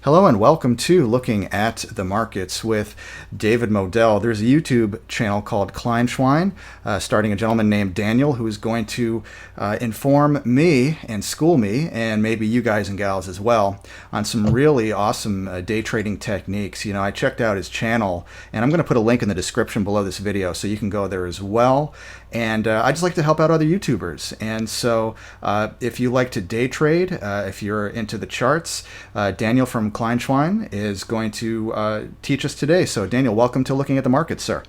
Hello and welcome to Looking at the Markets with David Modell. There's a YouTube channel called Kleinschwein, starting a gentleman named Daniel who is going to inform me and school me, and maybe you guys and gals as well, on some really awesome day trading techniques. You know, I checked out his channel, and I'm going to put a link in the description below this video so you can go there as well. And I just like to help out other YouTubers. And so if you like to day trade, if you're into the charts, Daniel from Kleinschwein is going to teach us today. So Daniel, welcome to Looking at the Markets, sir.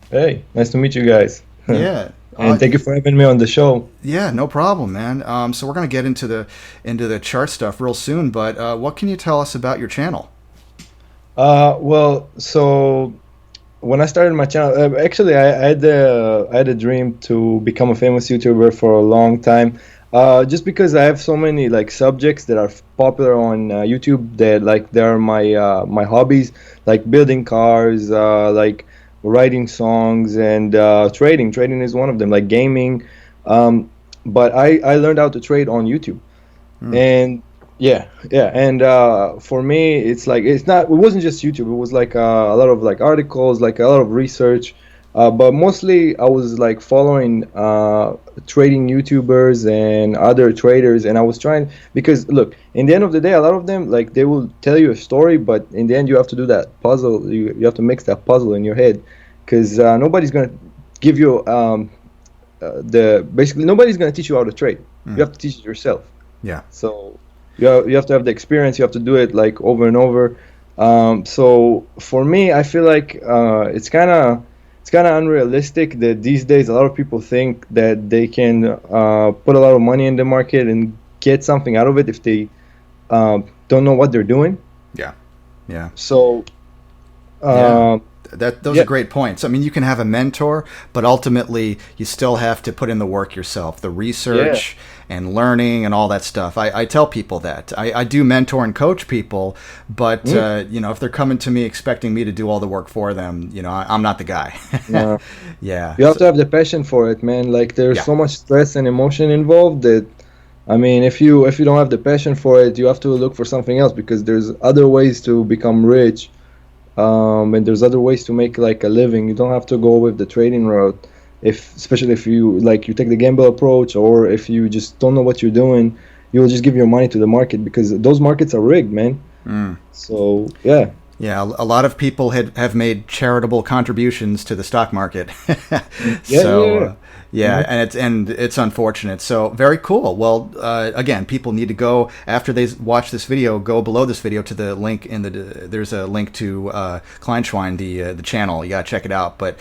Hey, nice to meet you guys. Yeah. And thank you for having me on the show. Yeah, no problem, man. So we're going to get into the chart stuff real soon, but what can you tell us about your channel? So when I started my channel, actually, I had a dream to become a famous YouTuber for a long time. Just because I have so many like subjects that are popular on YouTube that like they're my hobbies, like building cars, like writing songs, and trading. Trading is one of them, like gaming. But I learned how to trade on YouTube, and for me, it's like it wasn't just YouTube. It was like a lot of like articles, like a lot of research. But mostly I was like following trading YouTubers and other traders, and I was trying, because look, in the end of the day, a lot of them, like, they will tell you a story, but in the end you have to do that puzzle. You have to mix that puzzle in your head, because nobody's gonna give you basically nobody's gonna teach you how to trade. You have to teach it yourself. Yeah. So you have to have the experience. You have to do it like over and over. So for me, I feel like it's kind of unrealistic that these days a lot of people think that they can put a lot of money in the market and get something out of it if they don't know what they're doing. Yeah. Yeah. So those are great points. I mean, you can have a mentor, but ultimately you still have to put in the work yourself, the research and learning and all that stuff. I tell people that. I do mentor and coach people, but you know, if they're coming to me expecting me to do all the work for them, you know, I'm not the guy. Yeah. You have to have the passion for it, man. Like, there's so much stress and emotion involved that, I mean, if you don't have the passion for it, you have to look for something else, because there's other ways to become rich. And there's other ways to make like a living. You don't have to go with the trading route, especially if you take the gamble approach, or if you just don't know what you're doing, you will just give your money to the market, because those markets are rigged, man. So yeah. Yeah, a lot of people have made charitable contributions to the stock market. And it's unfortunate. So very cool. Well, again, people need to go, after they watch this video, go below this video to the link there's a link to Kleinschwein, the channel. You gotta check it out. But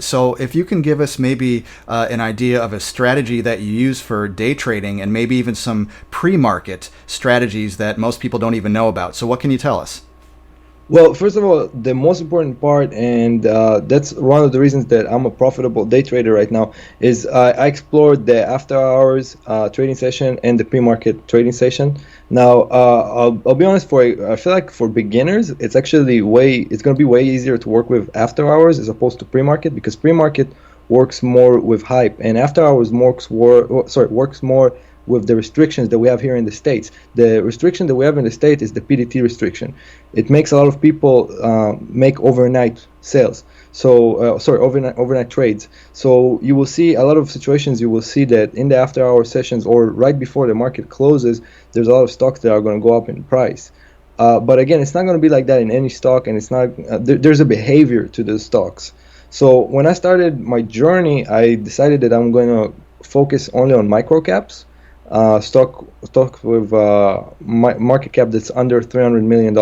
so if you can give us maybe an idea of a strategy that you use for day trading, and maybe even some pre-market strategies that most people don't even know about. So what can you tell us? Well, first of all, the most important part, and that's one of the reasons that I'm a profitable day trader right now, is I explored the after-hours trading session and the pre-market trading session. Now, I'll be honest, I feel like for beginners, it's going to be way easier to work with after-hours as opposed to pre-market, because pre-market works more with hype, and after-hours works more with the restrictions that we have here in the States. The restriction that we have in the States is the PDT restriction. It makes a lot of people make overnight sales. So, overnight trades. So you will see a lot of situations. You will see that in the after-hour sessions, or right before the market closes, there's a lot of stocks that are going to go up in price. But again, it's not going to be like that in any stock, and it's not. There's a behavior to the stocks. So when I started my journey, I decided that I'm going to focus only on micro caps. Stock with market cap that's under $300 million.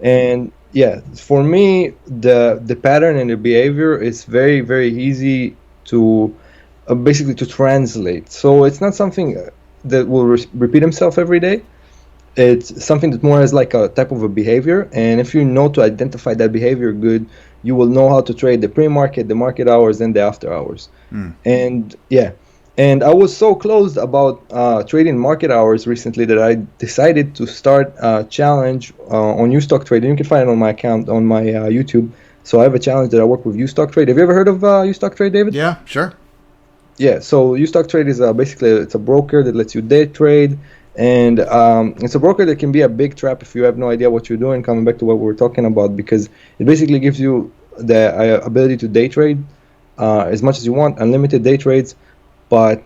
And yeah, for me, the pattern and the behavior is very, very easy to basically to translate. So it's not something that will repeat himself every day. It's something that more has like a type of a behavior, and if you know to identify that behavior good, you will know how to trade the pre-market, the market hours, and the after hours. And yeah. And I was so closed about trading market hours recently that I decided to start a challenge on Ustock Trade. You can find it on my account on my YouTube. So I have a challenge that I work with Ustock Trade. Have you ever heard of Ustock Trade, David? Yeah, sure. Yeah, so Ustock Trade is basically it's a broker that lets you day trade, And it's a broker that can be a big trap if you have no idea what you're doing. Coming back to what we were talking about, because it basically gives you the ability to day trade as much as you want, unlimited day trades. But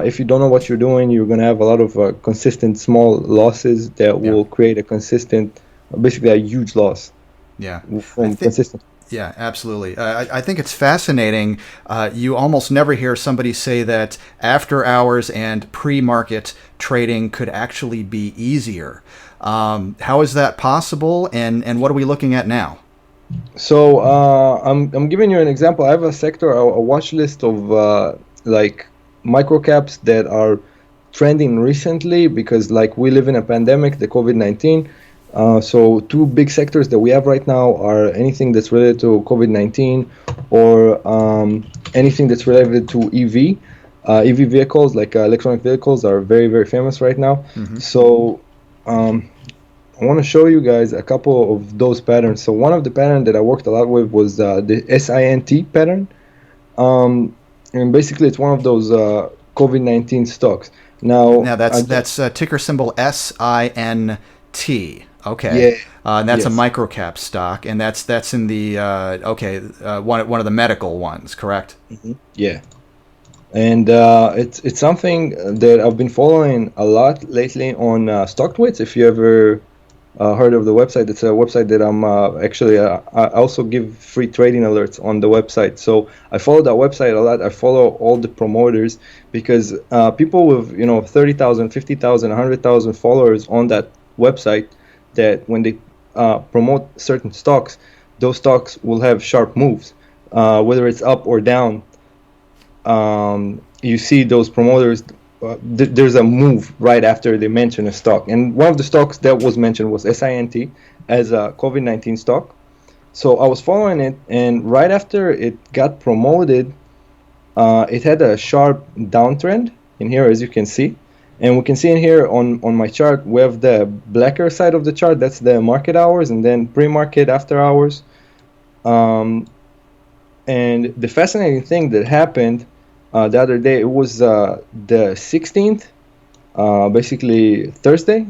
if you don't know what you're doing, you're going to have a lot of consistent small losses that Yeah. will create a consistent, basically a huge loss Yeah. I from think. consistent. Yeah, absolutely. I think it's fascinating. You almost never hear somebody say that after hours and pre-market trading could actually be easier. How is that possible, and what are we looking at now? So I'm giving you an example. I have a sector, a watch list of like micro caps that are trending recently because like we live in a pandemic, the COVID-19. So two big sectors that we have right now are anything that's related to COVID-19 or anything that's related to EV. EV vehicles, like electronic vehicles, are very, very famous right now. Mm-hmm. So um, I want to show you guys a couple of those patterns. So one of the patterns that I worked a lot with was the SINT pattern. Um, and basically it's one of those COVID-19 stocks. Now, Now that's ticker symbol SINT. Okay, yeah, and that's a yes. microcap stock, and that's in the one of the medical ones, correct? Yeah. And it's something that I've been following a lot lately on StockTwits. If you ever heard of the website, it's a website that I'm actually I also give free trading alerts on the website. So I follow that website a lot. I follow all the promoters because people with 30,000, 50,000, 100,000 followers on that website, that when they promote certain stocks, those stocks will have sharp moves, whether it's up or down. You see those promoters, there's a move right after they mention a stock. And one of the stocks that was mentioned was SINT as a COVID-19 stock. So I was following it, and right after it got promoted, it had a sharp downtrend in here, as you can see. And we can see in here on my chart, we have the blacker side of the chart, that's the market hours, and then pre-market after hours. Um, and the fascinating thing that happened the other day, it was the 16th, basically Thursday.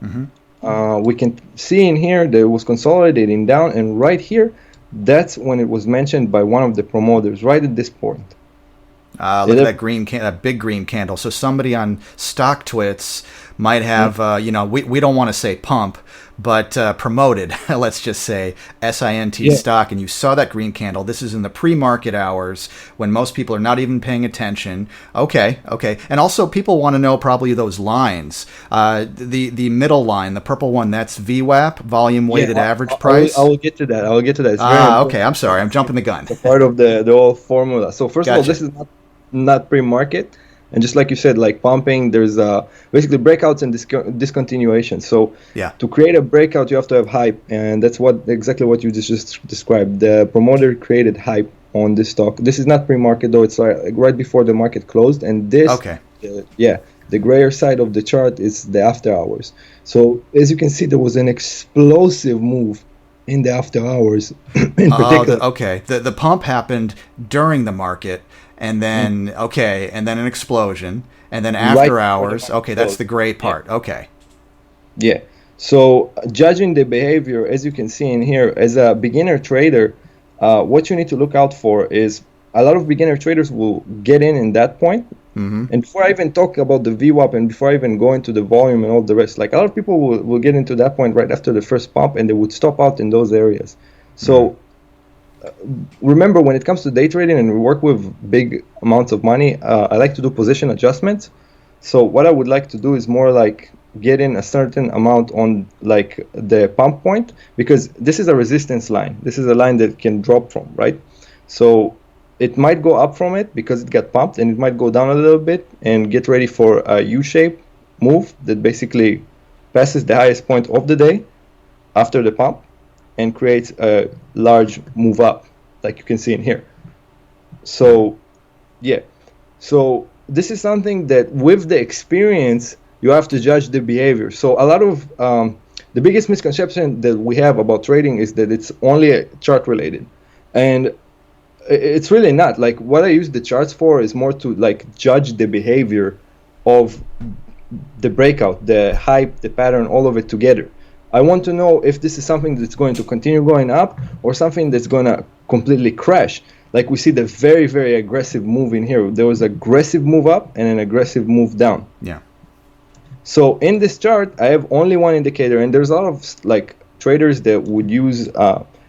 Mm-hmm. We can see in here that it was consolidating down, and right here, that's when it was mentioned by one of the promoters, right at this point. Look at that that big green candle. So somebody on StockTwits might have, we don't want to say pump, but promoted, let's just say, SINT Yeah. stock, and you saw that green candle. This is in the pre-market hours when most people are not even paying attention. Okay. And also people want to know probably those lines. The middle line, the purple one, that's VWAP, volume weighted average price. I will get to that. It's very important. Okay, I'm sorry. I'm jumping the gun. It's a part of the whole formula. So first of all, Gotcha. this is not pre-market, and just like you said, like pumping, there's basically breakouts and discontinuation. So Yeah. to create a breakout, you have to have hype, and that's exactly what you just described. The promoter created hype on this stock. This is not pre-market though; it's like right before the market closed, and this, Okay. the grayer side of the chart is the after hours. So as you can see, there was an explosive move in the after hours, in particular. The pump happened during the market, and then and then an explosion, and then Right after before the hours. market Okay, that's closed. the gray Yeah. part. Okay. Yeah. So judging the behavior, as you can see in here, as a beginner trader, what you need to look out for is a lot of beginner traders will get in that point. Mm-hmm. And before I even talk about the VWAP and before I even go into the volume and all the rest, like a lot of people will get into that point right after the first pump and they would stop out in those areas. So remember, when it comes to day trading and we work with big amounts of money, I like to do position adjustments. So what I would like to do is more like get in a certain amount on like the pump point, because this is a resistance line. This is a line that can drop from, right? So it might go up from it because it got pumped, and it might go down a little bit and get ready for a U-shape move that basically passes the highest point of the day after the pump and creates a large move up, like you can see in here. So yeah, so this is something that with the experience you have to judge the behavior. So a lot of the biggest misconception that we have about trading is that it's only chart related, and it's really not. Like what I use the charts for is more to like judge the behavior of the breakout, the hype, the pattern, all of it together. I want to know if this is something that's going to continue going up or something that's going to completely crash. Like we see the very, very aggressive move in here. There was aggressive move up and an aggressive move down. Yeah. So in this chart, I have only one indicator, and there's a lot of like traders that would use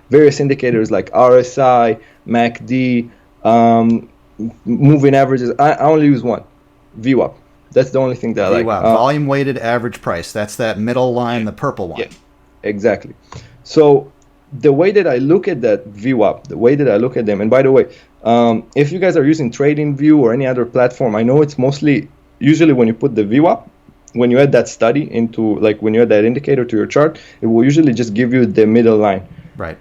various indicators like RSI, MACD, moving averages. I only use one, VWAP. That's the only thing that I like. Volume weighted average price. That's that middle line, the purple one. Yeah, exactly. So the way that I look at that VWAP, the way that I look at them, and by the way, if you guys are using TradingView or any other platform, I know it's mostly, usually when you put the VWAP, when you add that study into, like when you add that indicator to your chart, it will usually just give you the middle line. Right.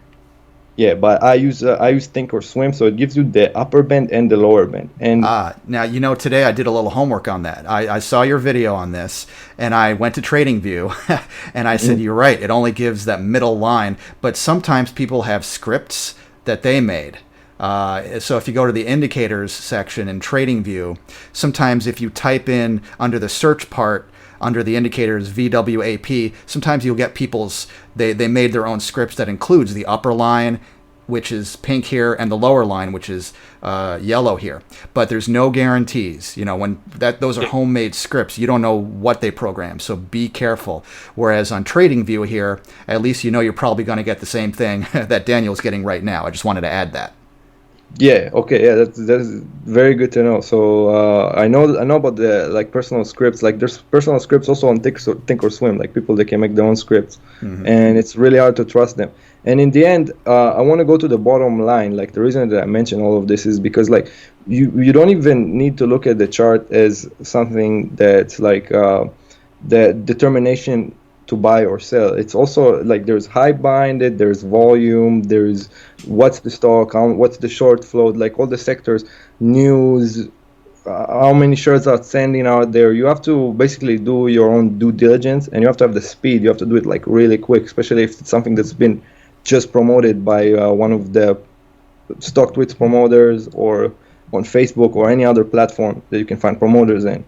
Yeah, but I use Thinkorswim, so it gives you the upper band and the lower band. And now today I did a little homework on that. I saw your video on this, and I went to TradingView, and I said, you're right, it only gives that middle line, but sometimes people have scripts that they made. So if you go to the indicators section in TradingView, sometimes if you type in under the search part, under the indicators VWAP, sometimes you'll get they made their own scripts that includes the upper line, which is pink here, and the lower line, which is yellow here. But there's no guarantees. When those are homemade scripts, you don't know what they program, so be careful. Whereas on TradingView here, at least you're probably going to get the same thing that Daniel's getting right now. I just wanted to add that. Yeah. Okay. Yeah. That's very good to know. So I know about the like personal scripts. Like there's personal scripts also on Thinkorswim. Like people that can make their own scripts, and it's really hard to trust them. And in the end, I want to go to the bottom line. Like the reason that I mention all of this is because like you don't even need to look at the chart as something that's like the determination to buy or sell. It's also like there's hype behind it, there's volume, there's what's the stock, what's the short float, like all the sectors, news, how many shares outstanding out there. You have to basically do your own due diligence, and you have to have the speed. You have to do it like really quick, especially if it's something that's been just promoted by one of the stock tweets promoters or on Facebook or any other platform that you can find promoters in.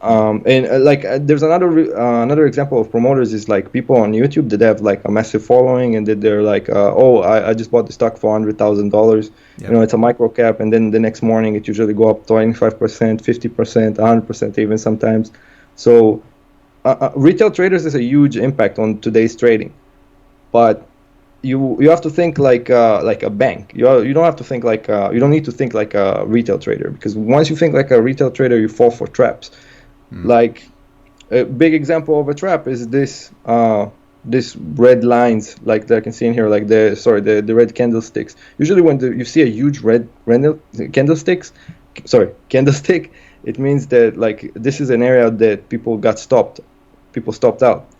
There's another example of promoters is like people on YouTube that have like a massive following and that they're like, I just bought the stock for $100,000. Yep. It's a micro cap, and then the next morning it usually go up 25%, 50%, 100% even sometimes. So retail traders is a huge impact on today's trading, but you have to think like a bank. You don't have to think like you don't need to think like a retail trader, because once you think like a retail trader, you fall for traps. Like a big example of a trap is this red lines, like that I can see in here, like the red candlesticks. Usually when you see a huge red candlestick, it means that like this is an area that people stopped out.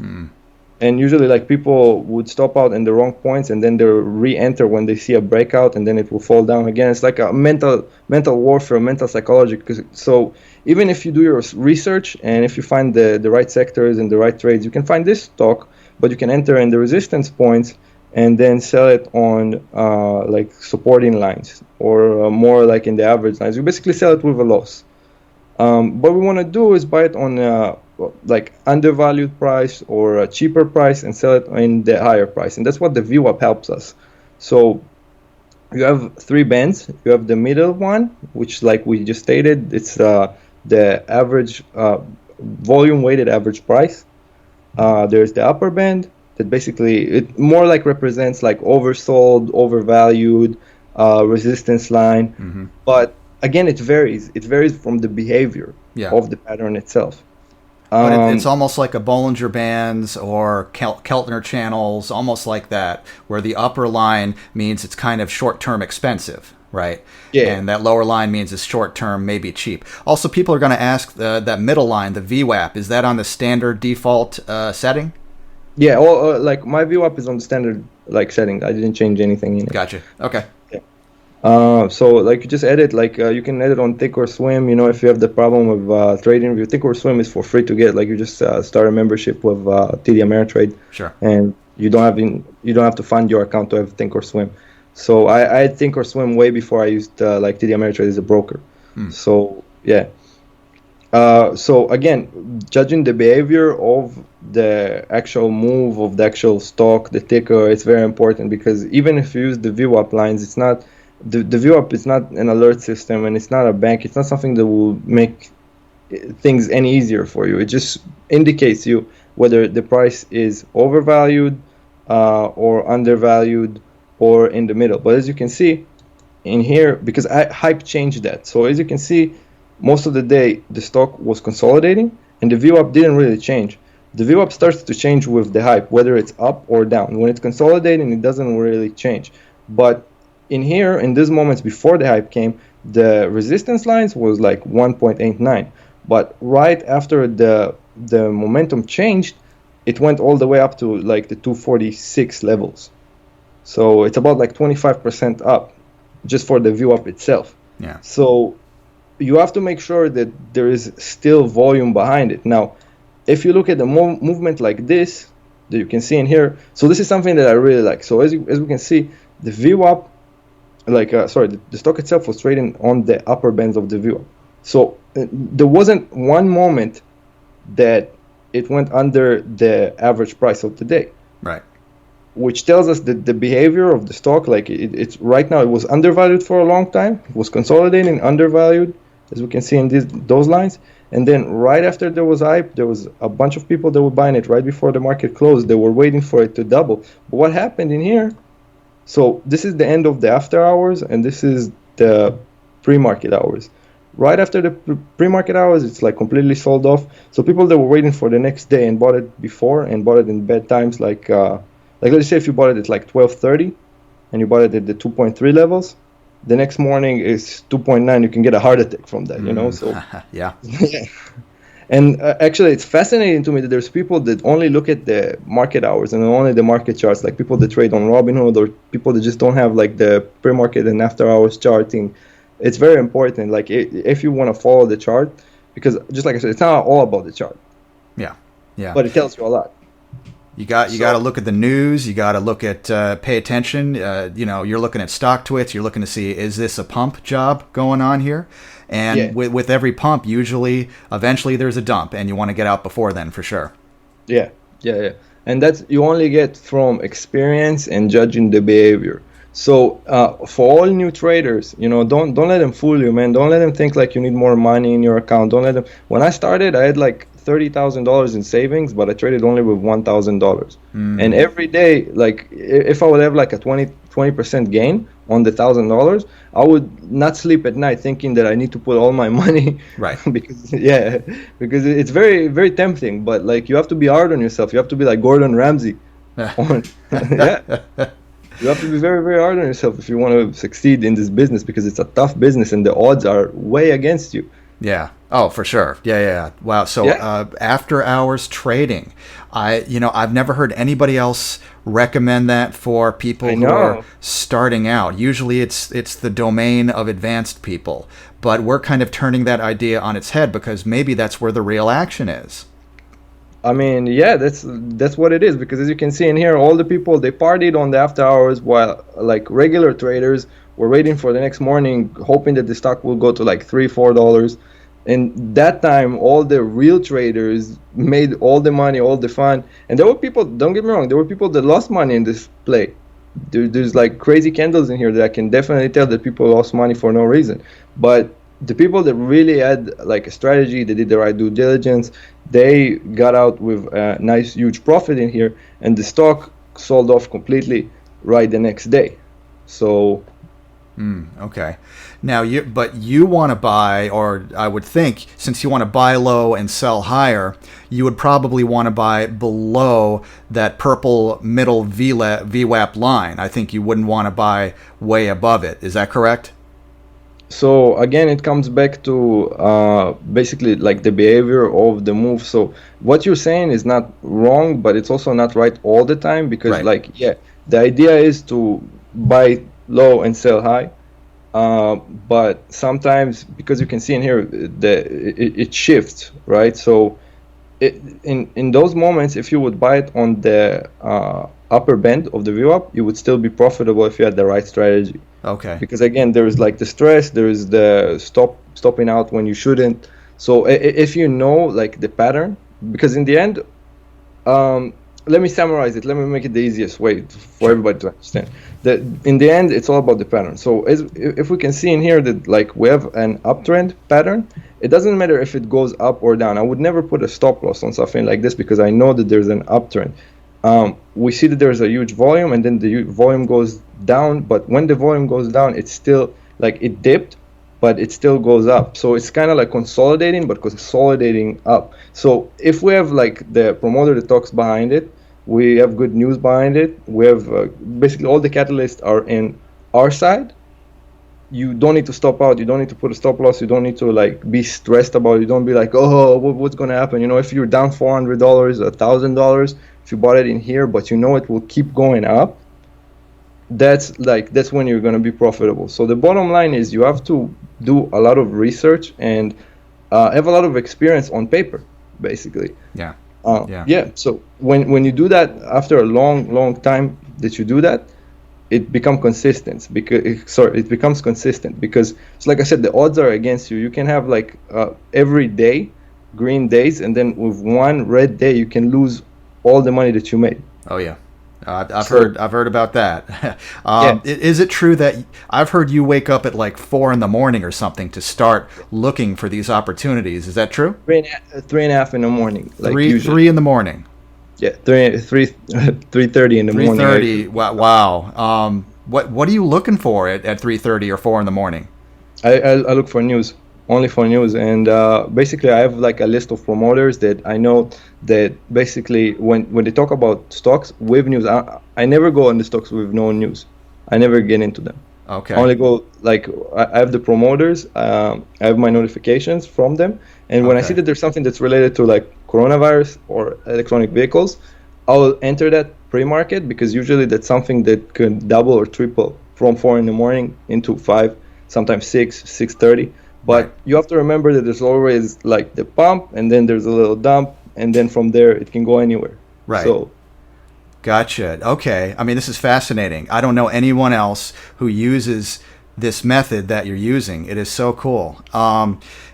And usually like people would stop out in the wrong points, and then they re-enter when they see a breakout, and then it will fall down again. It's like a mental warfare, mental psychology. So even if you do your research and if you find the right sectors and the right trades, you can find this stock, but you can enter in the resistance points and then sell it on like supporting lines or more like in the average lines. You basically sell it with a loss. What we want to do is buy it on like undervalued price or a cheaper price and sell it in the higher price, and that's what the VWAP helps us. So you have three bands. You have the middle one, which like we just stated, it's the average volume weighted average price. There's the upper band that basically it more like represents like oversold, overvalued, resistance line. But again, it varies from the behavior of the pattern itself. But it's almost like a Bollinger Bands or Keltner channels, almost like that, where the upper line means it's kind of short-term expensive, right? Yeah. And that lower line means it's short-term, maybe cheap. Also, people are going to ask that middle line, the VWAP, is that on the standard default setting? Yeah, well, like my VWAP is on the standard like setting. I didn't change anything in it. Gotcha. Okay. So like you just edit, like you can edit on Thinkorswim. If you have the problem with TradingView, Thinkorswim is for free to get. Like you just start a membership with TD Ameritrade. Sure. And you don't have to fund your account to have Thinkorswim. So I had Thinkorswim way before I used like TD Ameritrade as a broker. So yeah. So again, judging the behavior of the actual move of the actual stock, the ticker, it's very important because even if you use the VWAP lines, it's not the VWAP is not an alert system and it's not a bank. It's not something that will make things any easier for you. It just indicates you whether the price is overvalued or undervalued or in the middle. But as you can see in here, because hype changed that. So as you can see, most of the day the stock was consolidating and the VWAP didn't really change. The VWAP starts to change with the hype, whether it's up or down. When it's consolidating, it doesn't really change. But in here, in these moments before the hype came, the resistance lines was like 1.89. But right after the momentum changed, it went all the way up to like the 246 levels. So it's about like 25% up just for the VWAP itself. Yeah. So you have to make sure that there is still volume behind it. Now, if you look at the movement like this, that you can see in here, so this is something that I really like. So as we can see, the VWAP, the stock itself was trading on the upper bands of the VWAP. So there wasn't one moment that it went under the average price of the day. Right. Which tells us that the behavior of the stock, like it's right now, it was undervalued for a long time. It was consolidating, undervalued, as we can see in those lines. And then right after there was hype, there was a bunch of people that were buying it right before the market closed. They were waiting for it to double. But what happened in here? So this is the end of the after hours, and this is the pre-market hours. Right after the pre-market hours, it's like completely sold off. So people that were waiting for the next day and bought it before and bought it in bad times, like let's say if you bought it at like 12:30 and you bought it at the 2.3 levels, the next morning is 2.9. You can get a heart attack from that, you know. So yeah. And actually, it's fascinating to me that there's people that only look at the market hours and only the market charts, like people that trade on Robinhood or people that just don't have like the pre-market and after hours charting. It's very important, like if you want to follow the chart, because just like I said, it's not all about the chart. Yeah, yeah. But it tells you a lot. You got to look at the news. You got to look at pay attention. You're looking at stock twits. You're looking to see, is this a pump job going on here? And with every pump, eventually there's a dump, and you want to get out before then for sure. Yeah. And that's you only get from experience and judging the behavior. So for all new traders, don't let them fool you, man. Don't let them think like you need more money in your account. Don't let them. When I started, I had like $30,000 in savings, but I traded only with $1,000. And every day, like if I would have like a 20% gain on the $1,000, I would not sleep at night thinking that I need to put all my money. Right. because it's very, very tempting. But like you have to be hard on yourself. You have to be like Gordon Ramsay. You have to be very, very hard on yourself if you want to succeed in this business, because it's a tough business and the odds are way against you. Yeah. Oh, for sure. Yeah. Wow. So after hours trading, I've never heard anybody else recommend that for people who are starting out. Usually it's the domain of advanced people, but we're kind of turning that idea on its head because maybe that's where the real action is. I mean, yeah, that's what it is, because as you can see in here, all the people, they partied on the after hours while like regular traders were waiting for the next morning, hoping that the stock will go to like $3-4. And that time, all the real traders made all the money, all the fun. And there were people, don't get me wrong, there were people that lost money in this play. There's like crazy candles in here that I can definitely tell that people lost money for no reason. But the people that really had like a strategy, they did the right due diligence, they got out with a nice huge profit in here, and the stock sold off completely right the next day. So okay. Now you want to buy, or I would think since you want to buy low and sell higher, you would probably want to buy below that purple middle VWAP line. I think you wouldn't want to buy way above it. Is that correct? So again, it comes back to basically like the behavior of the move. So what you're saying is not wrong, but it's also not right all the time, because the idea is to buy low and sell high. But sometimes, because you can see in here, it shifts, right? So in those moments, if you would buy it on the upper band of the VWAP, you would still be profitable if you had the right strategy. Okay. Because again, there is like the stress, there is the stopping out when you shouldn't. So if you know like the pattern, because in the end, um, let me summarize it. Let me make it the easiest way for Sure. everybody to understand. That in the end, it's all about the pattern. So if we can see in here that like we have an uptrend pattern, it doesn't matter if it goes up or down. I would never put a stop loss on something like this because I know that there's an uptrend. We see that there's a huge volume and then the volume goes down. But when the volume goes down, it's still like it dipped, but it still goes up. So it's kind of like consolidating, but consolidating up. So if we have like the promoter that talks behind it, we have good news behind it. We have basically all the catalysts are in our side. You don't need to stop out. You don't need to put a stop loss. You don't need to like be stressed about it. You don't be like, oh, what's going to happen? You know, if you're down $400, $1,000, if you bought it in here, but you know it will keep going up, that's when you're going to be profitable. So the bottom line is you have to do a lot of research and have a lot of experience on paper, basically. Yeah. Yeah. So when you do that after a long time that you do that, it becomes consistent because so like I said, the odds are against you. You can have like every day green days, and then with one red day you can lose all the money that you made. Oh yeah. I've So heard about that. yeah, Is it true that I've heard you wake up at like 4 in the morning or something to start looking for these opportunities? Is that true? 3.5 in the morning, like Three usually. 3 in the morning. Yeah, 3:30 in the morning. 3:30. Wow. What are you looking for at 3:30 or 4 in the morning? I look for news, only for news, and basically I have like a list of promoters that I know that basically when they talk about stocks with news, I never go on the stocks with no news. I never get into them. I Okay. only go like I have the promoters. I have my notifications from them, and when I see Okay. that there's something that's related to like coronavirus or electronic vehicles, I'll enter that pre-market because usually that's something that could double or triple from 4 in the morning into 5, sometimes 6, 6:30. Right. But you have to remember that there's always like the pump, and then there's a little dump, and then from there it can go anywhere. Right. So Gotcha. Okay. I mean, this is fascinating. I don't know anyone else who uses this method that you're using. It is so cool.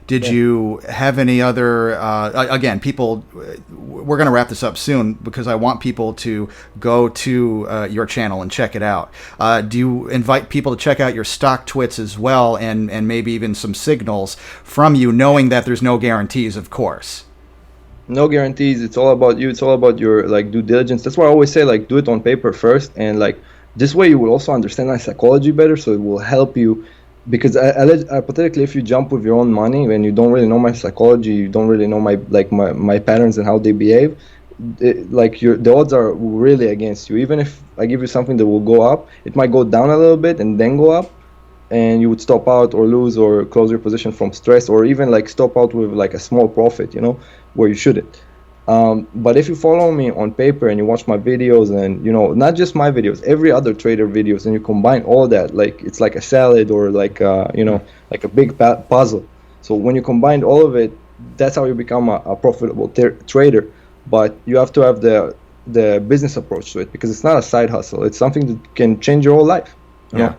Did yeah. you have any other, again, people, we're going to wrap this up soon because I want people to go to your channel and check it out. Do you invite people to check out your stock twits as well and maybe even some signals from you, knowing that there's no guarantees, of course? No guarantees. It's all about you. It's all about your like due diligence. That's why I always say like do it on paper first, and like this way you will also understand my psychology better. So it will help you because hypothetically, if you jump with your own money and you don't really know my psychology, you don't really know my patterns and how they behave. Like the odds are really against you. Even if I give you something that will go up, it might go down a little bit and then go up, and you would stop out or lose or close your position from stress, or even like stop out with like a small profit, where you shouldn't. But if you follow me on paper and you watch my videos and, not just my videos, every other trader videos, and you combine all that, like it's like a salad or like, like a big puzzle. So when you combine all of it, that's how you become a profitable trader. But you have to have the business approach to it because it's not a side hustle. It's something that can change your whole life. You Yeah. know?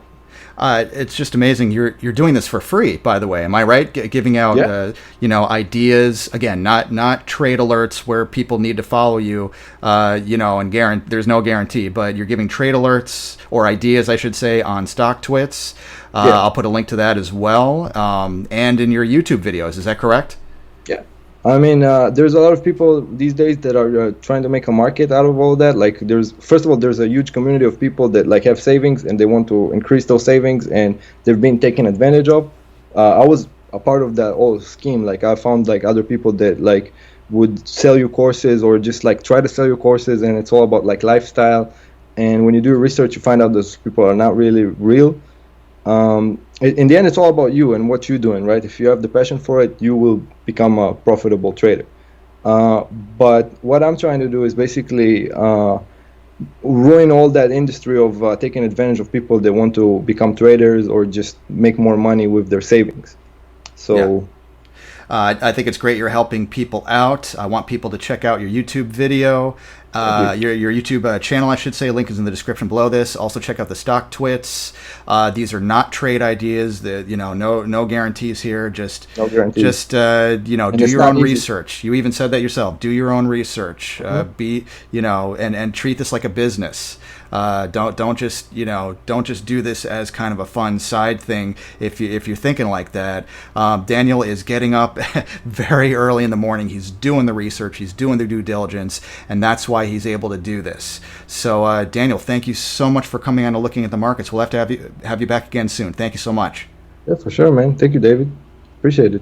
It's just amazing. You're doing this for free, by the way. Am I right? Giving out, Yeah. ideas. Again, not trade alerts where people need to follow you, and there's no guarantee. But you're giving trade alerts or ideas, I should say, on stock twits. Yeah. I'll put a link to that as well, and in your YouTube videos. Is that correct? Yeah. I mean, there's a lot of people these days that are trying to make a market out of all that. Like, first of all, there's a huge community of people that like have savings and they want to increase those savings, and they've been taken advantage of. I was a part of that whole scheme. Like, I found like other people that like would sell you courses or just like try to sell you courses, and it's all about like lifestyle. And when you do research, you find out those people are not really real. In the end, it's all about you and what you're doing, right? If you have the passion for it, you will become a profitable trader. But what I'm trying to do is basically ruin all that industry of taking advantage of people that want to become traders or just make more money with their savings. Yeah. So I think it's great you're helping people out. I want people to check out your YouTube video Thank you. Your YouTube channel, I should say. Link is in the description below this. Also, check out the stock twits. These are not trade ideas. No guarantees here. Just No guarantees. And do it's your not own easy. research. You even said that yourself. Do your own research. And treat this like a business. Don't just do this as kind of a fun side thing. If you're thinking like that, Daniel is getting up very early in the morning. He's doing the research. He's doing the due diligence, and that's why he's able to do this. So, Daniel, thank you so much for coming on and looking at the markets. We'll have to have you back again soon. Thank you so much. Yeah, for sure, man. Thank you, David. Appreciate it.